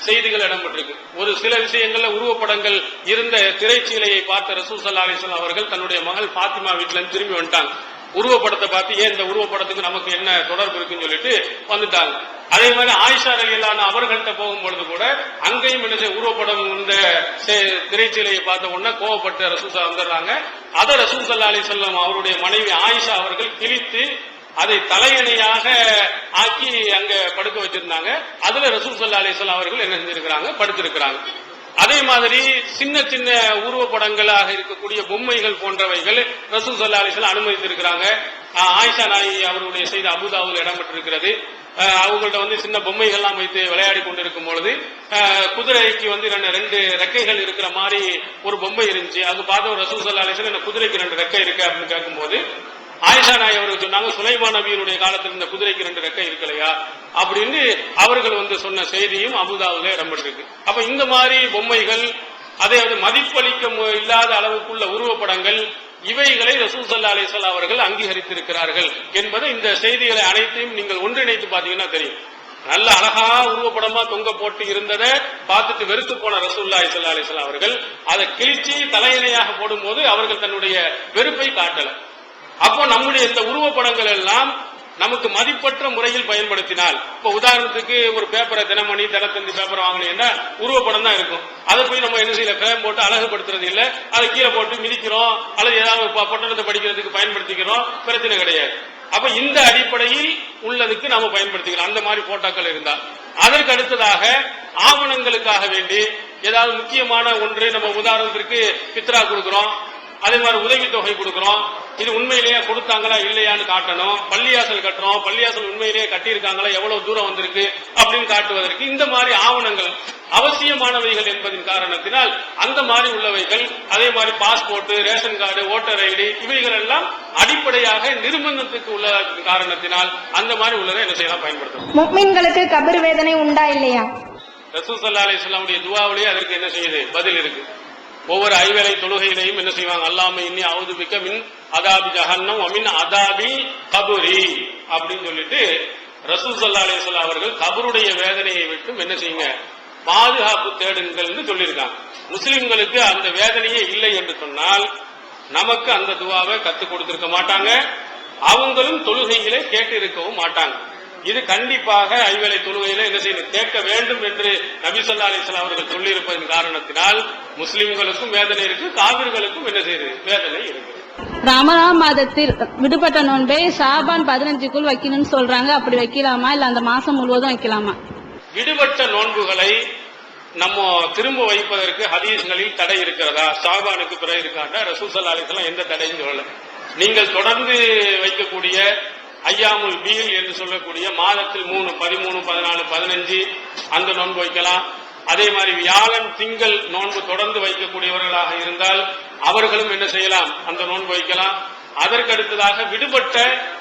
செய்திகள் இடம்பெற்றிருக்கு. ஒரு சில விஷயங்கள்ல உருவப்படங்கள் இருந்த திரைச்சீலையை பார்த்த ரசூல் ஸல்லல்லாஹு அலைஹி வஸல்லம் அவர்கள் தன்னுடைய மகள் பாத்திமா வீட்டுல இருந்து திரும்பி வந்துட்டாங்க. உருவப்படத்தை பார்த்து ஏன் இந்த உருவப்படத்துக்கு நமக்கு என்ன தொடர்பு இருக்குன்னு சொல்லிட்டு வந்துட்டாங்க. அதே மாதிரி ஆயிஷா ரலியல்லாஹு அன்ஹா அவர்கள்ட்ட போகும்பொழுது கூட அங்கேயும் என்ன உருவப்படம் இந்த திரைச்சீலையை பார்த்த உடனே கோவப்பட்டு ரசூல் வந்துடுறாங்க. அதை ரசூல் ஸல்லல்லாஹு அலைஹி வஸல்லம் அவருடைய மனைவி ஆயிஷா அவர்கள் கிழித்து அதை தலையணையாக ஆக்கி அங்க படுக்க வச்சிருந்தாங்க. அதுல ரசூல் ஸல்லல்லாஹு அலைஹி வஸல்லம் அவர்கள் என்ன செஞ்சிருக்கிறாங்க, படுத்திருக்கிறாங்க. அதே மாதிரி சின்ன சின்ன உருவப்படங்களாக இருக்கக்கூடிய பொம்மைகள் போன்றவைகள் ரசூல் ஸல்லல்லாஹு அலைஹி வஸல்லம் அனுமதித்திருக்கிறாங்க. ஆயிஷா நாயகி அவருடைய செய்தி அபூதாவுல இடம்பெற்றிருக்கிறது. அவங்கள்ட்ட சின்ன பொம்மைகள்லாம் வைத்து விளையாடி கொண்டிருக்கும் பொழுது குதிரைக்கு ரெண்டு ரெக்கைகள் இருக்கிற மாதிரி ஒரு பொம்மை இருந்துச்சு. அது பார்த்த ரசூல் ஸல்லல்லாஹு அலைஹி வஸல்லம் குதிரைக்கு ரெண்டு ரெக்கை இருக்கு அப்படின்னு கேட்கும்போது ஆயிஷா நாயகி அவர்கள் சொன்னாங்க, சுலைமான் நபியினுடைய காலத்தில் இந்த குதிரைக்கு ரெண்டு ரெக்கை இருக்கலையா அப்படின்னு அவர்கள் சொன்ன செய்தியும் அபூதாவுல இடம்பெற்றிருக்கு. அப்ப இந்த மாதிரி பொம்மைகள், அதே மதிப்பளிக்க இல்லாத அளவுக்குள்ள உருவப்படங்கள், இவைகளை ரசூல் ஸல்லல்லாஹு அலைஹி வஸல்லம் அவர்கள் அங்கீகரித்திருக்கிறார்கள் என்பது இந்த செய்திகளை அனைத்தையும் நீங்கள் ஒன்றிணைத்து பாத்தீங்கன்னா தெரியும். நல்ல அழகா உருவப்படமா தொங்க போட்டு இருந்ததை பார்த்துட்டு வெறுத்து போன ரசூலுல்லாஹி ஸல்லல்லாஹு அலைஹி வஸல்லம் அவர்கள் அதை கிழிச்சி தலையணையாக போடும்போது அவர்கள் தன்னுடைய வெறுப்பை காட்டல. அப்போ நம்முடைய இந்த உருவப்படங்கள் எல்லாம் நமக்கு மதிப்பற்ற முறையில் பயன்படுத்தினால், இப்ப உதாரணத்துக்கு ஒரு பேப்பரை தினமணி தினத்தந்தி பேப்பர் வாங்கினீங்கன்னா உருவப்படம் தான் இருக்கும். அதை போய் நம்ம என்ன செய்யல, ஃப்ரேம் போட்டு அழகுபடுத்துறது இல்ல, அதை கீழே போட்டு மிதிக்கிறோம் அல்லது ஏதாவது பட்டணத்தை படிக்கிறதுக்கு பயன்படுத்திக்கிறோம், பிரச்சனை கிடையாது. அப்ப இந்த அடிப்படையில் உள்ளதுக்கு நாம பயன்படுத்திக்கிறோம். அந்த மாதிரி போட்டோக்கள் இருந்தா அதற்கு அடுத்ததாக ஆவணங்களுக்காக வேண்டி ஏதாவது முக்கியமான ஒன்று, நம்ம உதாரணத்திற்கு பித்ரா கொடுக்கிறோம், அதே மாதிரி உதவித்தொகை கொடுக்கிறோம், இது உண்மையிலேயே கொடுத்தாங்களா இல்லையான்னு காட்டணும். பள்ளியாசல் கட்டுறோம், பள்ளியாசல் உண்மையிலேயே கட்டியிருக்காங்களா, எவ்வளவு தூரம் வந்திருக்கு அப்படின்னு காட்டுவதற்கு இந்த மாதிரி ஆவணங்கள் அவசியமானவைகள் என்பதின் காரணத்தினால் அந்த மாதிரி உள்ளவைகள், அதே மாதிரி passport, ration card, voter ID இவைகள் எல்லாம் அடிப்படையாக நிர்பந்தத்துக்கு உள்ள காரணத்தினால் அந்த மாதிரி உள்ளதை என்ன செய்யலாம், பயன்படுத்தணும். முஃமின்களுக்கு கபர் வேதனை உண்டா இல்லையா? ரசூல் ஸல்லல்லாஹு அலைஹி வஸல்லம் துஆவிலேயே அதற்கு என்ன செய்யுது, பதில் இருக்கு. ஒவ்வொரு ஐவேளை தொழுகையிலையும் என்ன செய்வாங்க, அல்லாஹும்ம இன்னி அஊது பிக்க மின் அதாபி ஜஹன்னம் வ மின் அதாபி கபரி அப்படின்னு சொல்லிட்டு ரசூல் ஸல்லல்லாஹு அலைஹி வஸல்லம் அவர்கள் கபருடைய வேதனையை விட்டு என்ன செய்யுங்க, பாதுகாப்பு தேடுங்கள் என்று சொல்லியிருக்காங்க. முஸ்லிம்களுக்கு அந்த வேதனையே இல்லை என்று சொன்னால் நமக்கு அந்த துவாவை கத்துக் கொடுத்திருக்க மாட்டாங்க, அவங்களும் தொழுகைகளை கேட்டு இருக்கவும் மாட்டாங்க. இது கண்டிப்பாக ஐவேளை தொழுகையில என்ன செய்யணும், கேட்க வேண்டும் என்று நபி ஸல்லல்லாஹு அலைஹி வஸல்லம் அவர்கள் சொல்லியிருப்பதன் காரணத்தினால் முஸ்லிம்களுக்கும் வேதனை இருக்கு, காபிர்களுக்கும் என்ன செய்யுது, வேதனை இருக்கு. ரமலான் மாதத்தில் விடுபட்ட நோன்பை ஷாபான் 15க்குள் வைக்கணும்னு சொல்றாங்க. அப்படி வைக்கலாமா இல்ல அந்த மாசம் முழுவதும் வைக்கலாமா? விடுபட்ட நோன்புகளை நம்ம திரும்ப வைப்பதற்கு ஹதீஸ்களில் தடை இருக்கிறதா? ஷாபானுக்கு பிறகு இருக்காண்டா ரசூல் ஸல்லல்லாஹு அலைஹி வஸல்லம் எந்த தடையும் சொல்லல. நீங்கள் தொடர்ந்து வைக்கக்கூடிய ஐயாமுல் பீல் என்று சொல்லக்கூடிய மாதத்தில் 3, 13, 14, 15 அந்த நோன்பு வைக்கலாம். அதே மாதிரி வியாழன் திங்கள் நோன்பு தொடர்ந்து வைக்கக்கூடியவர்களாக இருந்தால் அவர்களும் என்ன செய்யலாம், அந்த நோன்பு வைக்கலாம். அதற்கு அடுத்ததாக விடுபட்ட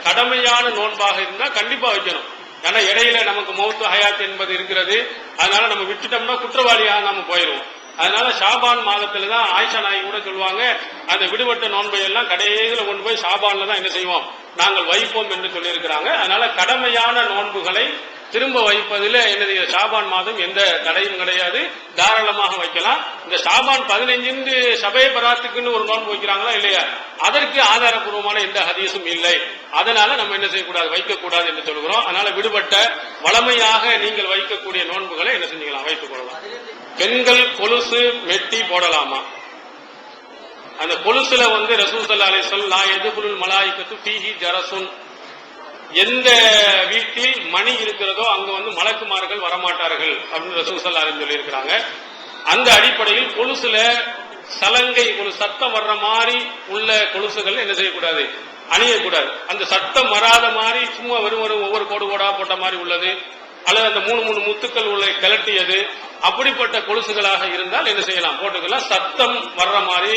கடமையான நோன்பாக இருந்தால் கண்டிப்பா வைக்கணும். ஏன்னா இடையில நமக்கு மௌத்து ஹயாத் என்பது இருக்கிறது. அதனால நம்ம விட்டுட்டோம்னா குற்றவாளியாக நாம போயிடுவோம். அதனால ஷாபான் மாதத்துல தான் ஆயிஷா நாயகி கூட சொல்லுவாங்க, அந்த விடுபட்ட நோன்பை எல்லாம் கடைசியில கொண்டு போய் ஷாபான்ல தான் என்ன செய்வோம், நாங்கள் வைப்போம் என்று சொல்லியிருக்கிறாங்க. அதனால கடமையான நோன்புகளை திரும்ப வைப்பதில் என்னது, ஷாபான் மாதம் எந்த தடையும் கிடையாது, தாராளமாக வைக்கலாம். இந்த ஷாபான் 15 ஷபே பராத்துக்குன்னு ஒரு நோன்பு வைக்கிறாங்களா இல்லையா, அதற்கு ஆதாரபூர்வமான எந்த ஹதீஸும் இல்லை. அதனால நம்ம என்ன செய்யக்கூடாது, வைக்கக்கூடாது என்று சொல்கிறோம். அதனால விடுபட்ட வளமையாக நீங்கள் வைக்கக்கூடிய நோன்புகளை என்ன செஞ்சுக்கலாம், வைத்துக் கொள்ளலாம். பெண்கள் கொலுசு மெட்டி போடலாமா? அந்த கொலுசுல ரசூல் ஸல்லல்லாஹு அலைஹி வஸல்லம் லா யதுகுலுல் மலாயிகத்து ஃபீஹி ஜரசுன், எந்த வீட்டில் மணி இருக்கிறதோ அங்க மலக்குமார்கள் வரமாட்டார்கள் அப்படின்னு ரசூல் ஸல்லல்லாஹு அலைஹி வஸல்லம் சொல்லி இருக்கிறாங்க. அந்த அடிப்படையில் கொலுசுல சலங்கை, ஒரு சத்தம் வர்ற மாதிரி உள்ள கொலுசுகள் என்ன செய்யக்கூடாது, அணியக்கூடாது. அந்த சத்தம் வராத மாதிரி சும்மா வெறும் ஒவ்வொரு கோடு கோடா போட்ட மாதிரி உள்ளது, அல்லது அந்த 3 முத்துக்கள் உள்ள கிளட்டியது, அப்படிப்பட்ட கொலுசுகளாக இருந்தால் என்ன செய்யலாம், போட்டுக்கலாம். சத்தம் வர்ற மாதிரி,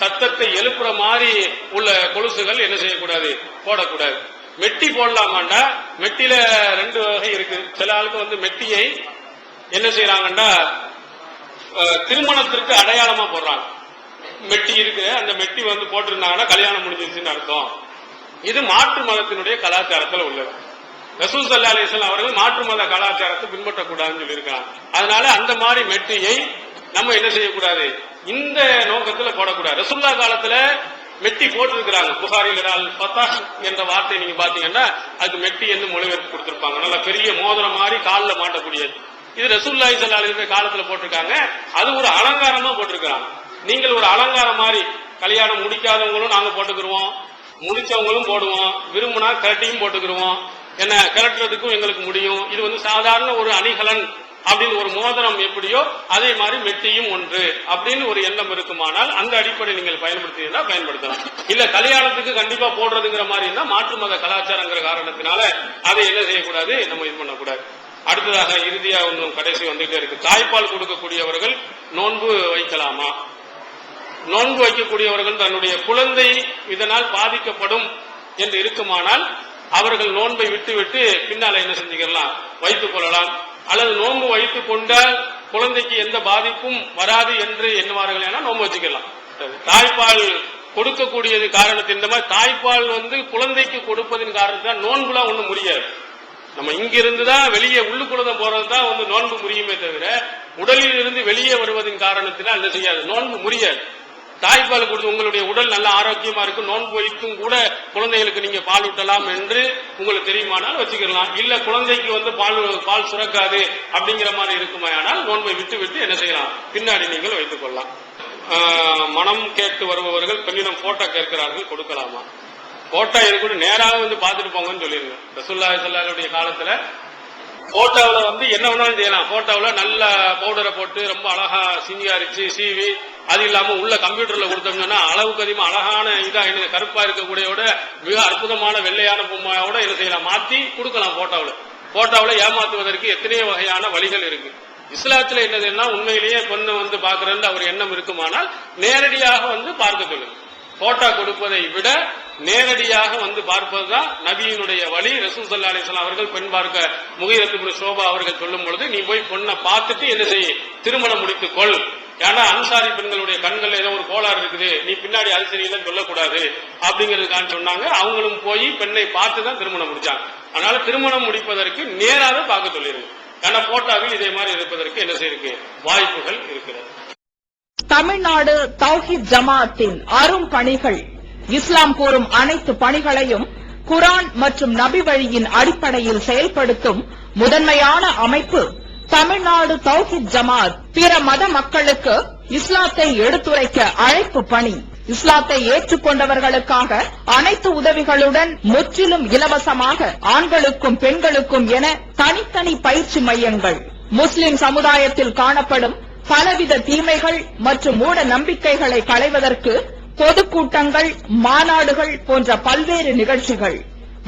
சத்தத்தை எழுப்புற மாதிரி உள்ள கொலுசுகள் என்ன செய்யக்கூடாது, போடக்கூடாது. மெட்டி போடலாமாண்டா, மெட்டில 2 வகை இருக்கு. சில ஆளுக்கு மெட்டியை என்ன செய்யறாங்கண்டா திருமணத்திற்கு அடையாளமா போடுறாங்க. மெட்டி இருக்கு, அந்த மெட்டி போட்டிருந்தாங்கன்னா கல்யாணம் முடிஞ்சிருச்சுன்னு அர்த்தம். இது மாற்று மதத்தினுடைய கலாச்சாரத்தில் உள்ளது. ரசூல் ஸல்லல்லாஹு அலைஹி வஸல்லம் அவர்கள் மாற்று மத கலாச்சாரத்தை பின்பற்றக்கூடாதுன்னு சொல்லியிருக்காங்க. அதனால அந்த மாதிரி மெட்டியை நம்ம என்ன செய்யக்கூடாது, இந்த நோக்கத்துல போடக்கூடாது. ரசூலுல்லாஹ் காலத்துல மெட்டி போட்டிருக்கிறாங்க. புகாரில் அல் ஃபத்ஹ் என்ற வார்த்தை நீங்க பாத்தீங்கன்னா அதுக்கு மெட்டி என்று மொழிபெயர்ப்பு கொடுத்திருப்பாங்க. நல்ல பெரிய மோதிரம் மாதிரி காலில் மாட்டக்கூடியது. இது ரசூலுல்லாஹி ஸல்லல்லாஹு அலைஹி வஸல்லம் காலத்துல போட்டிருக்காங்க. அது ஒரு அலங்காரமா போட்டிருக்காங்க. நீங்கள் ஒரு அலங்காரம் மாதிரி, கல்யாணம் முடிக்காதவங்களும் நாங்க போட்டுக்கிருவோம், முடிச்சவங்களும் போடுவோம், விரும்பினா கரட்டியும் போட்டுக்கிருவோம், என்ன கலட்டுறதுக்கும் எங்களுக்கு முடியும். இது சாதாரண ஒரு அணிகலன் அப்படின்னு ஒரு மோதிரம் எப்படியோ அதே மாதிரி மெட்டியும் ஒன்று அப்படின்னு ஒரு எண்ணம் இருக்குமானால் அந்த அடிப்படை நீங்கள் பயன்படுத்தினா பயன்படுத்தலாம். இல்ல கல்யாணத்துக்கு கண்டிப்பா போடுறதுங்கிற மாதிரி இருந்தா மாற்று மத கலாச்சாரங்கிற காரணத்தினால அதை என்ன செய்யக்கூடாது, நம்ம இது பண்ணக்கூடாது. அடுத்ததாக இறுதியா கடைசி வந்துட்டே இருக்கு. தாய்ப்பால் கொடுக்கக்கூடியவர்கள் நோன்பு வைக்கலாமா? நோன்பு வைக்கக்கூடியவர்கள் தன்னுடைய குழந்தை இதனால் பாதிக்கப்படும் என்று இருக்குமானால் அவர்கள் நோன்பை விட்டு பின்னால என்ன செஞ்சுக்கலாம், வைத்துக் கொள்ளலாம். அல்லது நோன்பு வைத்துக் கொண்டால் குழந்தைக்கு எந்த பாதிப்பும் வராது என்று எண்ணுவார்கள் என நோன்பு வச்சுக்கலாம். தாய்ப்பால் கொடுக்கக்கூடியது காரணத்தின் இந்த மாதிரி தாய்ப்பால் குழந்தைக்கு கொடுப்பதன் காரணத்தான் நோன்புலாம் ஒண்ணும் முடியாது. நம்ம இங்கிருந்துதான் வெளியே உள்ளுக்குள்ளதான் போறதுதான் நோன்பு முறியுமே தவிர உடலில் இருந்து வெளியே வருவதன் காரணத்தினால் என்ன செய்யாது, நோன்பு முறியாது. தாய்ப்பால் கொடுத்து உங்களுடைய உடல் நல்ல ஆரோக்கியமா இருக்கு, நோன்பு வைத்தும் கூட குழந்தைகளுக்கு நீங்க பால் ஊட்டலாம் என்று உங்களுக்கு தெரியுமானால் வச்சுக்கலாம். இல்ல குழந்தைக்கு பால் சுரக்காது அப்படிங்கிற மாதிரி இருக்குமானால் நோன்பை விட்டு என்ன செய்யலாம், பின்னாடி நீங்கள் வைத்துக் கொள்ளலாம். மனம் கேட்டு வருபவர்கள் பெண்ணிடம் போட்டோ கேட்கிறார்கள், கொடுக்கலாமா? போட்டோ இது கூட நேராக பார்த்துட்டு போங்கன்னு சொல்லிருங்க. ரசூலுல்லாஹி ஸல்லல்லாஹு அலைஹி காலத்துல போட்டோவில் வந்து என்ன வேணாலும் செய்யலாம். போட்டோவில் நல்ல பவுடரை போட்டு ரொம்ப அழகா சிங்காரிச்சு சீவி, அது இல்லாம உள்ள கம்ப்யூட்டர்ல கொடுத்தோம்னா அளவுக்கு அதிகமா அழகான இதா என்ன கருப்பா இருக்கக்கூடியோட மிக அற்புதமான வெள்ளையான பொம்மையோட என்ன செய்யலாம், மாத்தி கொடுக்கலாம். போட்டோவில் ஏமாத்துவதற்கு எத்தனையோ வகையான வழிகள் இருக்கு. இஸ்லாத்துல என்னதுன்னா உண்மையிலேயே பொண்ணு வந்து பாக்குறது அவர் எண்ணம் இருக்குமானால் நேரடியாக வந்து பார்க்க சொல்லுங்க. போட்டோ கொடுப்பதை விட நேரடியாக வந்து பார்ப்பதுதான் நபியினுடைய வழி. ரசூல் ஸல்லல்லாஹு அலைஹி வஸல்லம் அவர்கள் பெண் பார்க்க முகீரத் இப்னு ஷோபா அவர்கள் சொல்லும் பொழுது, நீ போய் பொண்ணை பார்த்துட்டு என்ன செய்ய, திருமணம் முடித்துக் கொள். ஏன்னா அன்சாரி பெண்களுடைய கண்கள் ஏதோ ஒரு கோளாறு இருக்குது, நீ பின்னாடி அது சரியில்லைன்னு சொல்லக்கூடாது அப்படிங்கிறதுக்காக சொன்னாங்க. அவங்களும் போய் பெண்ணை பார்த்து தான் திருமணம் முடிச்சாங்க. அதனால திருமணம் முடிப்பதற்கு நேராக பார்க்க சொல்லிருக்கு. ஏன்னா போட்டோவில் இதே மாதிரி இருப்பதற்கு என்ன செய்யிருக்கு, வாய்ப்புகள் இருக்கிறது. தமிழ்நாடு தௌஹீத் ஜமாஅத்தின் அரும் பணிகள். இஸ்லாம் கூறும் அனைத்து பணிகளையும் குர்ஆன் மற்றும் நபி வழியின் அடிப்படையில் செயல்படுத்தும் முதன்மையான அமைப்பு தமிழ்நாடு தௌஹீத் ஜமாஅத். பிற மத மக்களுக்கு இஸ்லாத்தை எடுத்துரைக்க அழைப்பு பணி. இஸ்லாத்தை ஏற்றுக்கொண்டவர்களுக்காக அனைத்து உதவிகளுடன் முற்றிலும் இலவசமாக ஆண்களுக்கும் பெண்களுக்கும் என தனித்தனி பயிற்சி மையங்கள். முஸ்லிம் சமுதாயத்தில் காணப்படும் பலவித தீமைகள் மற்றும் மூட நம்பிக்கைகளை களைவதற்கு பொதுக்கூட்டங்கள், மாநாடுகள் போன்ற பல்வேறு நிகழ்ச்சிகள்,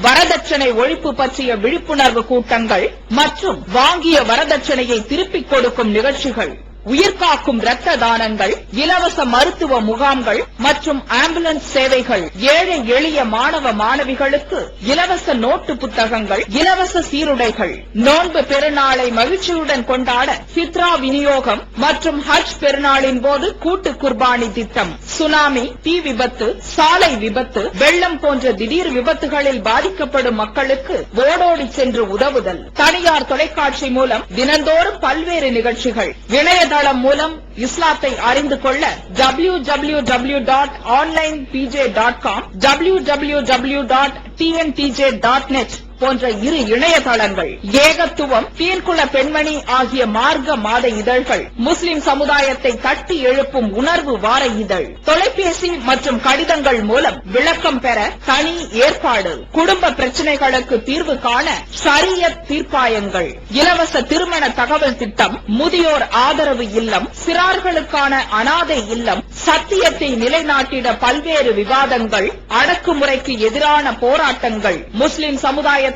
வரதட்சணை ஒழிப்பு பற்றிய விழிப்புணர்வு கூட்டங்கள் மற்றும் வாங்கிய வரதட்சணையை திருப்பிக் கொடுக்கும் நிகழ்ச்சிகள், உயிர்காக்கும் இரத்த தானங்கள், இலவச மருத்துவ முகாம்கள் மற்றும் ஆம்புலன்ஸ் சேவைகள், ஏழை எளிய மாணவ மாணவிகளுக்கு இலவச நோட்டு புத்தகங்கள், இலவச சீருடைகள், நோன்பு பெருநாளை மகிழ்ச்சியுடன் கொண்டாட ஃபித்ரா விநியோகம் மற்றும் ஹஜ் பெருநாளின் போது கூட்டு குர்பானி திட்டம், சுனாமி, தீ விபத்து, சாலை விபத்து, வெள்ளம் போன்ற திடீர் விபத்துகளில் பாதிக்கப்படும் மக்களுக்கு ஓடோடி சென்று உதவுதல், தனியார் தொலைக்காட்சி மூலம் தினந்தோறும் பல்வேறு நிகழ்ச்சிகள், இணையதளம் மூலம் இஸ்லாத்தை அறிந்து கொள்ள www.onlinepj.com, www.tntj.net போன்ற இரு இணையதளங்கள், ஏகத்துவம், தீன்குல பெண்மணி ஆகிய மார்க்க மாத இதழ்கள், முஸ்லிம் சமுதாயத்தை தட்டி எழுப்பும் உணர்வு வார இதழ், தொலைபேசி மற்றும் கடிதங்கள் மூலம் விளக்கம் பெற தனி ஏற்பாடு, குடும்ப பிரச்சனைகளுக்கு தீர்வு காண ஷரியத் தீர்ப்பாயங்கள், இலவச திருமண தகவல் திட்டம், முதியோர் ஆதரவு இல்லம், சிறார்களுக்கான அனாதை இல்லம், சத்தியத்தை நிலைநாட்டிட பல்வேறு விவாதங்கள், அடக்குமுறைக்கு எதிரான போராட்டங்கள், முஸ்லிம் சமுதாயத்திற்கு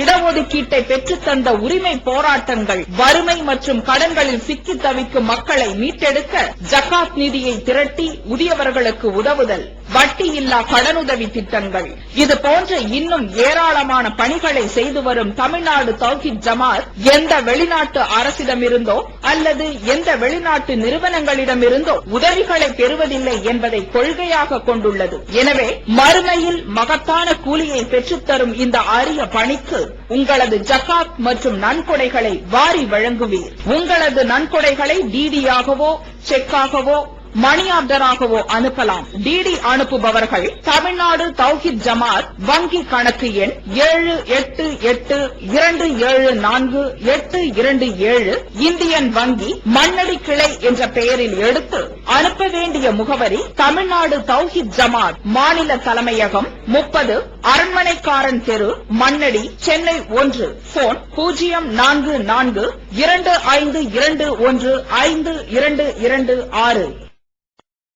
இடஒதுக்கீட்டை பெற்றுத்தந்த உரிமை போராட்டங்கள், வறுமை மற்றும் கடன்களில் சிக்கி தவிக்கும் மக்களை மீட்டெடுக்க ஜகாத் நிதியை திரட்டி உரியவர்களுக்கு உதவுதல், வட்டி இல்லா கடனுதவி திட்டங்கள், இது போன்ற இன்னும் ஏராளமான பணிகளை செய்து வரும் தமிழ்நாடு தௌஹீத் ஜமாஅத் எந்த வெளிநாட்டு அரசிடமிருந்தோ அல்லது எந்த வெளிநாட்டு நிறுவனங்களிடமிருந்தோ உதவிகளை பெறுவதில்லை என்பதை கொள்கையாக கொண்டுள்ளது. எனவே மறுமையில் மகத்தான கூலியை பெற்றுத்தரும் இந்த அரிய பணிக்கு உங்களது ஜகாத் மற்றும் நன்கொடைகளை வாரி வழங்குவீர். உங்களது நன்கொடைகளை டிடியாகவோ செக்காகவோ மணி ஆர்டராகவோ அனுப்பலாம். டிடி அனுப்புபவர்கள் தமிழ்நாடு தௌஹீத் ஜமாஅத் வங்கி கணக்கு எண் 7882748827 இந்தியன் வங்கி மண்ணடி கிளை என்ற பெயரில் எடுத்து அனுப்ப வேண்டிய முகவரி தமிழ்நாடு தௌஹீத் ஜமாஅத் மாநில தலைமையகம் 30 அரண்மனைக்காரன் தெரு, மண்ணடி, சென்னை 1. போன் 0442521526.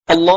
Allah